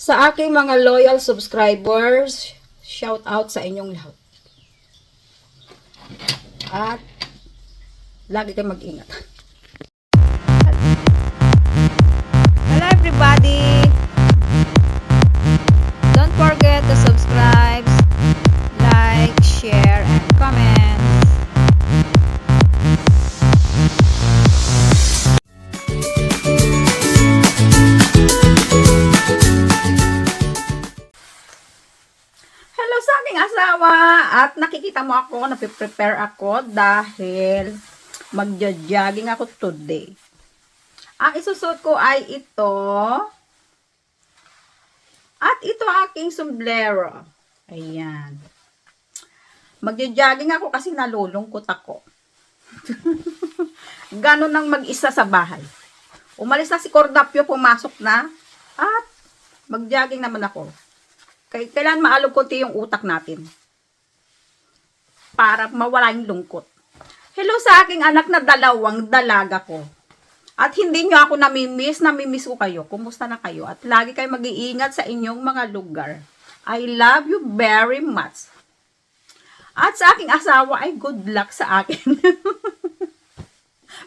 Sa aking mga loyal subscribers, shout out sa inyong lahat. At lagi kayong mag-ingat. Hello everybody! Don't forget to subscribe, like, share, and comment. Hello sa aking asawa! At nakikita mo ako, napiprepare ako dahil magja-jogging ako today. Ang isusuot ko ay ito. At ito aking sombrero. Ayan. Magja-jogging ako kasi nalulungkot ako. Ganon nang mag-isa sa bahay. Umalis na si Cordapio, pumasok na. At mag-jogging naman ako. Kailan maalog konti yung utak natin. Para mawala yung lungkot. Hello sa aking anak na dalawang dalaga ko. At hindi nyo ako namimiss ko kayo. Kumusta na kayo? At lagi kayo mag-iingat sa inyong mga lugar. I love you very much. At sa aking asawa ay good luck sa akin.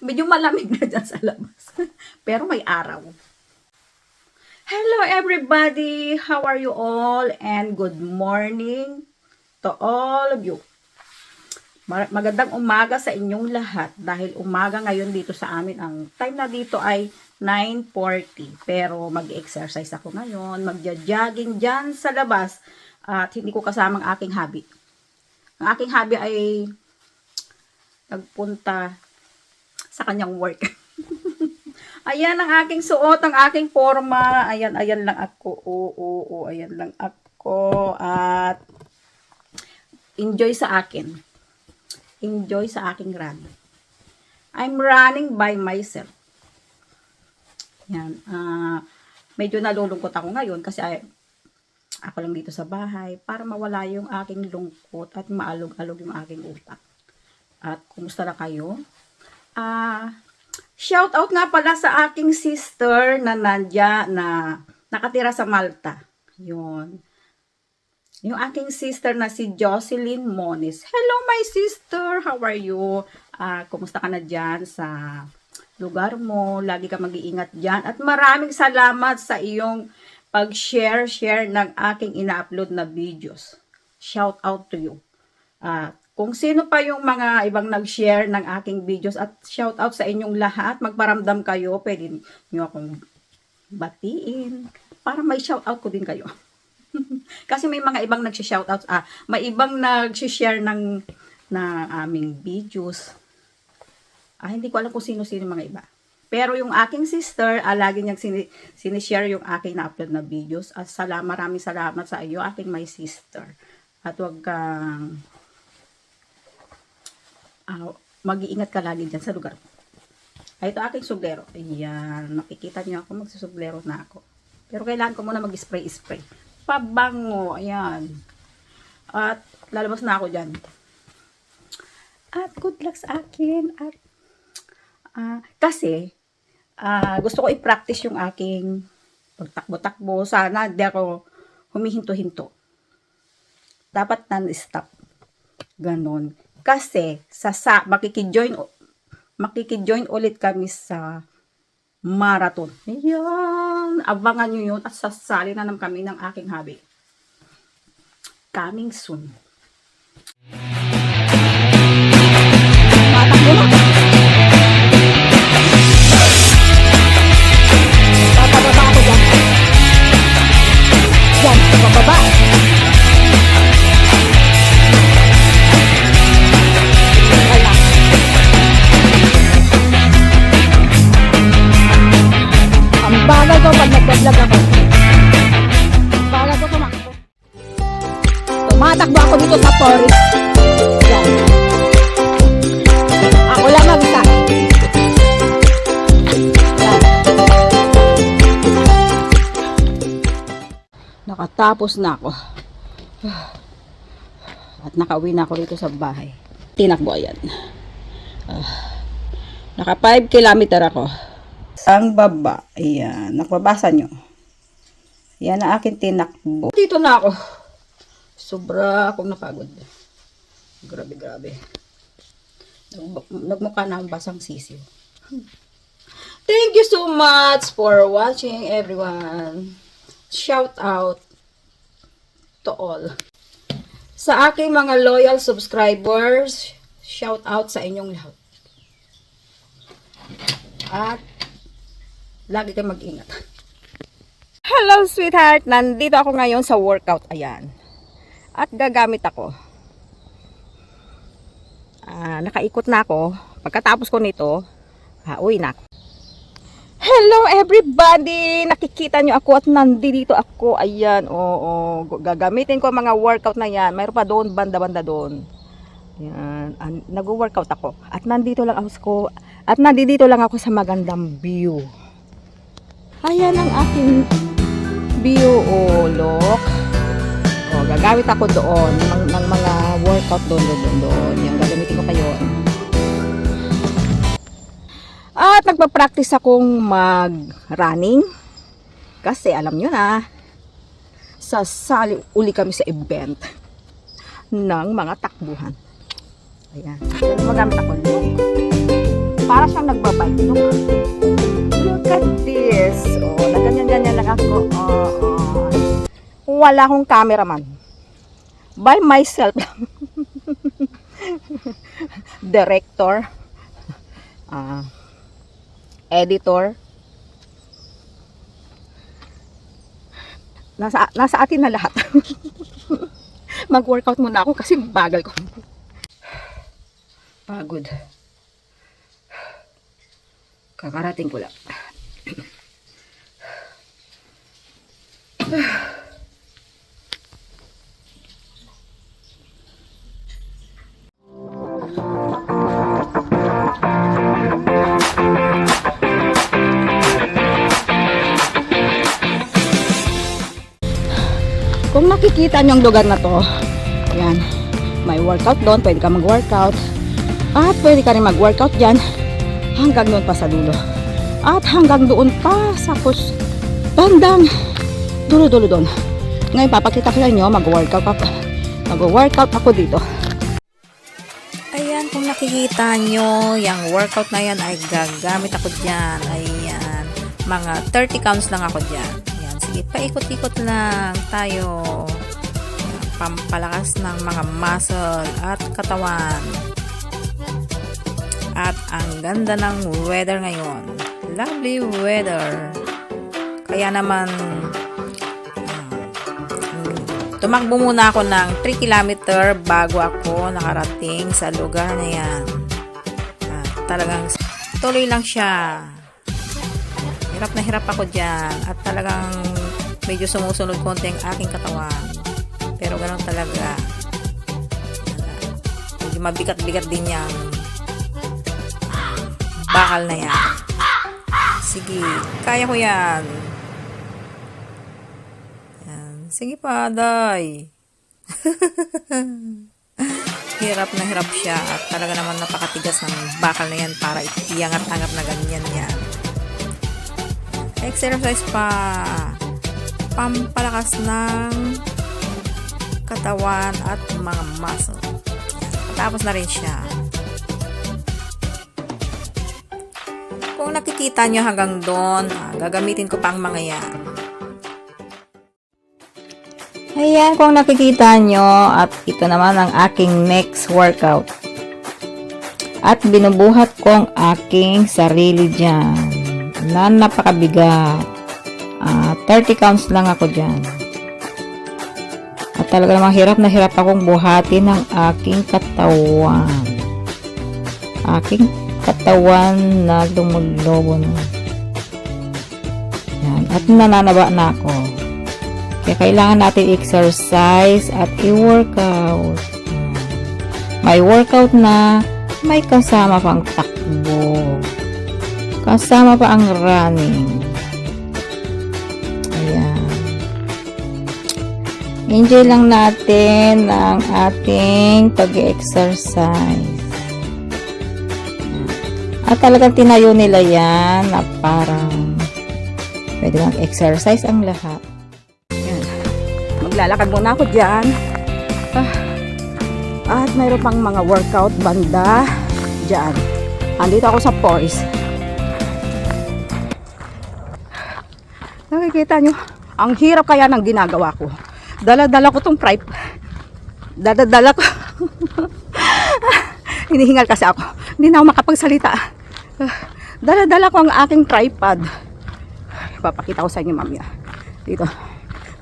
Medyo malamig na dyan sa labas. Pero may araw. Hello everybody! How are you all? And good morning to all of you. Magandang umaga sa inyong lahat dahil umaga ngayon dito sa amin. Ang time na dito ay 9:40. Pero mag-exercise ako ngayon, magja-jogging dyan sa labas at hindi ko kasama ang aking hobby. Ang aking hobby ay nagpunta sa kanyang work. Ayan ang aking suot, ang aking forma. Ayan lang ako. Oo, ayan lang ako. At enjoy sa akin. Enjoy sa aking run. I'm running by myself. Yan. Medyo nalulungkot ako ngayon kasi ako lang dito sa bahay para mawala yung aking lungkot at maalog-alog yung aking utak. At kumusta na kayo? Shout out nga pala sa aking sister na Nadia na nakatira sa Malta. Yun. Yung aking sister na si Jocelyn Moniz. Hello my sister, how are you? Kumusta ka na dyan sa lugar mo? Lagi ka mag-iingat dyan. At maraming salamat sa iyong pag-share ng aking ina-upload na videos. Shout out to you. Kung sino pa yung mga ibang nag-share ng aking videos at shout out sa inyong lahat, magparamdam kayo, pwede nyo akong batiin para may shout out ko din kayo. Kasi may mga ibang nag-shout out, may ibang nag-share ng aming videos. Hindi ko alam kung sino-sino mga iba. Pero yung aking sister, lagi niyang sinishare yung aking na-upload na videos. At maraming salamat sa iyo, aking my sister. At wag kang mag-iingat ka lagi dyan sa lugar mo. Ito aking suglero. Ayan, makikita nyo ako, magsusuglero na ako. Pero kailangan ko muna mag-spray. Pabango, ayan. At lalabas na ako dyan. At good luck sa akin. At kasi, gusto ko i-practice yung aking pagtakbo-takbo. Sana di ako humihinto-hinto. Dapat non-stop. Ganon. Kasi makikijoin ulit kami sa marathon. Ayan, abangan nyo yun at sasali na naman kami ng aking hobby. Coming soon. Matakbo na. Tatababa ako dyan. Dyan, bababa. Bagal ko pag nag-vlog ako. Bagal ko tumakbo. Tumatakbo ako dito sa forest. Yan. Ako lang mag-isa. Yan. Nakatapos na ako. At nakauwi na ako dito sa bahay. Tinakbo yan. Naka 5 kilometer ako. Ang baba. Ayan. Nakabasa nyo. Yan ang aking tinakbo. Dito na ako. Sobra akong napagod. Grabe, grabe. Nagmukha na akong basang sisiw. Thank you so much for watching, everyone. Shout out to all. Sa aking mga loyal subscribers, shout out sa inyong lahat. At lagi kayong mag-ingat. Hello, sweetheart! Nandito ako ngayon sa workout. Ayan. At gagamit ako. Nakaikot na ako. Pagkatapos ko nito, uwi na ako. Hello, everybody! Nakikita nyo ako at nandito ako. Ayan, oo. Gagamitin ko ang mga workout na yan. Mayroon pa doon, banda-banda doon. Ayan. Nag-workout ako. At nandito lang ako sa magandang view. Ayan ang aking view, look. Gagamit ako doon ng mga workout doon. Yan, gagamitin ko kayo. At nagpa-practice akong mag-running. Kasi alam nyo na, sasali uli kami sa event ng mga takbuhan. Ayan. Magamit ako. Look. Para siyang nagbabike. Look at this. Naganyan-ganyan lang ako. Wala akong cameraman. By myself lang. Director. Editor. Nasa atin na lahat. Mag-workout muna ako kasi bagal ko. Pagod. Kakarating ko lang. Kung nakikita nyo ang lugar na to, yan, may workout doon, pwede ka mag-workout. At pwede ka rin mag-workout dyan hanggang doon pa sa dulo. At hanggang doon pa sa bandang dulo-dulo doon. Ngayon papakita ko sa inyo, mag-workout ako dito. Ayan, kung nakikita nyo, yung workout na yan ay gagamit ako dyan. Ayan, mga 30 counts lang ako dyan. Ayan, sige, paikot-ikot lang tayo. Ayan, pampalakas ng mga muscle at katawan. At ang ganda ng weather ngayon. Lovely weather. Kaya naman, tumakbo muna ako ng 3 kilometer bago ako nakarating sa lugar na yan. Talagang tuloy lang siya. Hirap na hirap ako dyan. At talagang medyo sumusunod konti ang aking katawan. Pero ganun talaga. Medyo mabigat-bigat din yan. Bakal na yan. Sige, kaya ko yan. Sige pa, day. Hirap na hirap siya at talaga naman napakatigas ng bakal na yan para iangat-angat na ganyan yan. Exercise pa. Pampalakas ng katawan at mga muscle. Tapos na rin siya. Kung nakikita nyo hanggang doon, gagamitin ko pa ang mga yan. Ayan, kung nakikita nyo, at ito naman ang aking next workout. At binubuhat ko ang aking sarili dyan. Na napakabigat. 30 counts lang ako dyan. At talaga namang hirap na hirap akong buhatin ng aking katawan. Aking katawan na lumulubo na. Yan. At nananaba na ako. Kaya kailangan natin exercise at i-workout. May workout na, may kasama pang takbo. Kasama pa ang running. Ayan. Enjoy lang natin ang ating pag-exercise. At talagang tinayo nila yan na parang pwede mag-exercise ang lahat. Maglalakad muna ako dyan. At mayroon pang mga workout banda dyan. Andito ako sa Forest. Nakikita nyo, ang hirap kaya ng ginagawa ko. Dala-dala ko tong tripod. Dala-dala ko. Hinihingal kasi ako. Hindi na ako makapagsalita. Dala-dala ko ang aking tripod. Papakita ko sa inyo mamaya. Dito.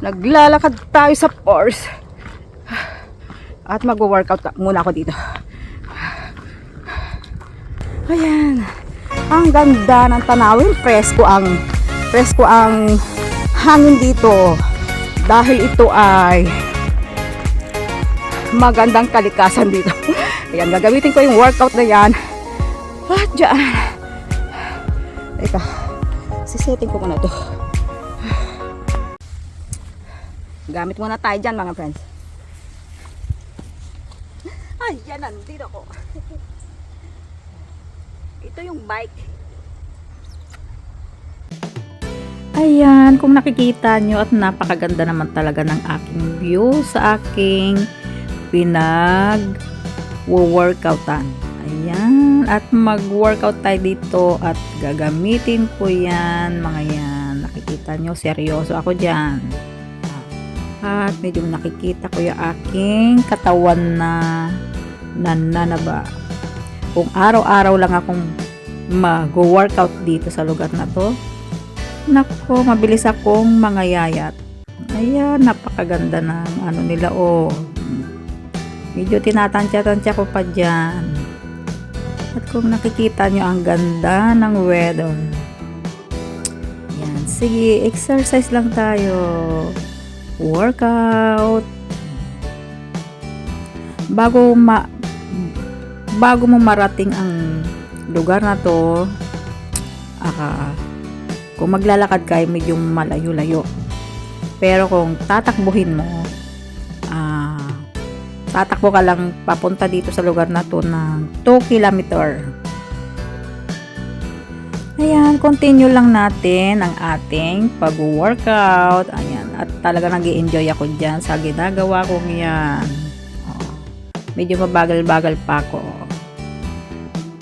Naglalakad tayo sa Forest. At mag-workout muna ako dito. Ayan. Ang ganda ng tanawin. Presko ang hangin dito. Dahil ito ay magandang kalikasan dito. Ayan, gagamitin ko yung workout na yan. At dyan. Ito. Sisetting ko muna to. Gamit muna tayo dyan mga friends. Ayan, nandito ko. Ito yung bike. Ayan, kung nakikita nyo at napakaganda naman talaga ng aking view sa aking pinag-workoutan. Ayan, at mag-workout tayo dito at gagamitin ko yan, mga yan. Nakikita nyo, seryoso ako dyan. At medyo nakikita ko yung aking katawan na nananaba. Kung araw-araw lang akong mag-workout dito sa lugar na to, nako, mabilis akong mangayayat. Ayan, napakaganda ng ano nila, oh. Medyo tinatansya-tansya ko pa dyan. At kung nakikita nyo, ang ganda ng weather. Ayan, sige, exercise lang tayo. Workout. Bago mo marating ang lugar na to, kung maglalakad ka, medyo malayo-layo. Pero kung tatakbuhin mo, tatakbo ka lang papunta dito sa lugar na to ng 2 kilometer. Ayan, continue lang natin ang ating pag-workout. Ayan, at talaga nag-i-enjoy ako dyan sa ginagawa kong yan. Medyo mabagal-bagal pa ako.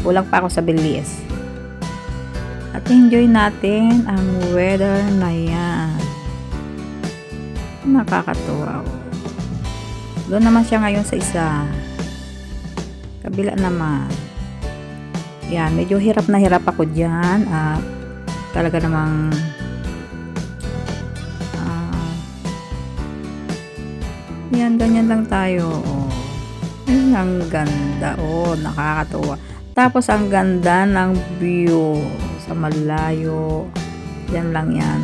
Kulang pa ako sa bilis. At enjoy natin ang weather na yan. Nakakatuwa. Doon naman siya ngayon sa isa. Kabila naman. Yan, medyo hirap na hirap ako dyan. At talaga namang yan, ganyan lang tayo. Ayun, ang ganda. Nakakatuwa. Tapos ang ganda ng view sa malayo. Yan lang yan.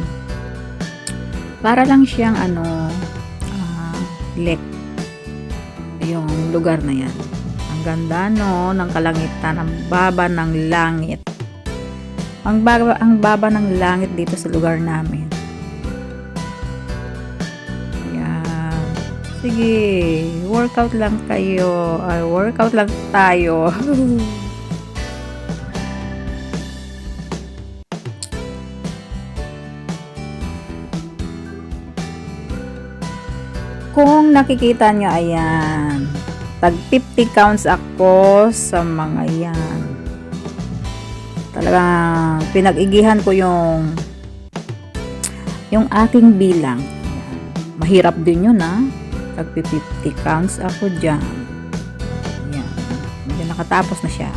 Para lang siyang lake. Yung lugar na yan. Ang ganda ng kalangitan, ang baba ng langit. Ang baba ng langit dito sa lugar namin. Ayan. Sige, workout lang kayo. Workout lang tayo. Kung nakikita nyo, ayan, tag 50 counts ako sa mga yan. Talagang pinag-igihan ko yung aking bilang. Ayan. Mahirap din yun, tag 50 counts ako dyan. Ayan. Medyo nakatapos na siya.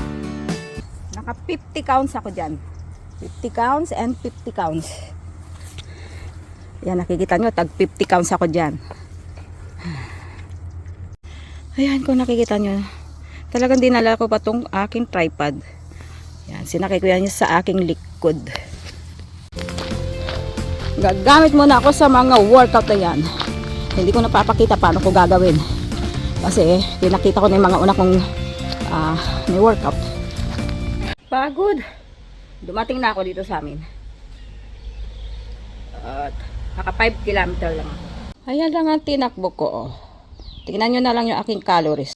Naka 50 counts ako dyan. 50 counts and 50 counts. Ayan, nakikita nyo, tag 50 counts ako dyan. Ayan, kung nakikita nyo, talagang dinala ko pa tong aking tripod. Ayan, sinakay ko yan sa aking likod. Gagamit muna ako sa mga workout na yan. Hindi ko napapakita paano ko gagawin. Kasi pinakita ko na yung mga una kong may workout. Pagod. Dumating na ako dito sa amin. At naka 5 kilometer lang ako. Ayan lang ang tinakbo ko. Tingnan nyo na lang yung aking calories.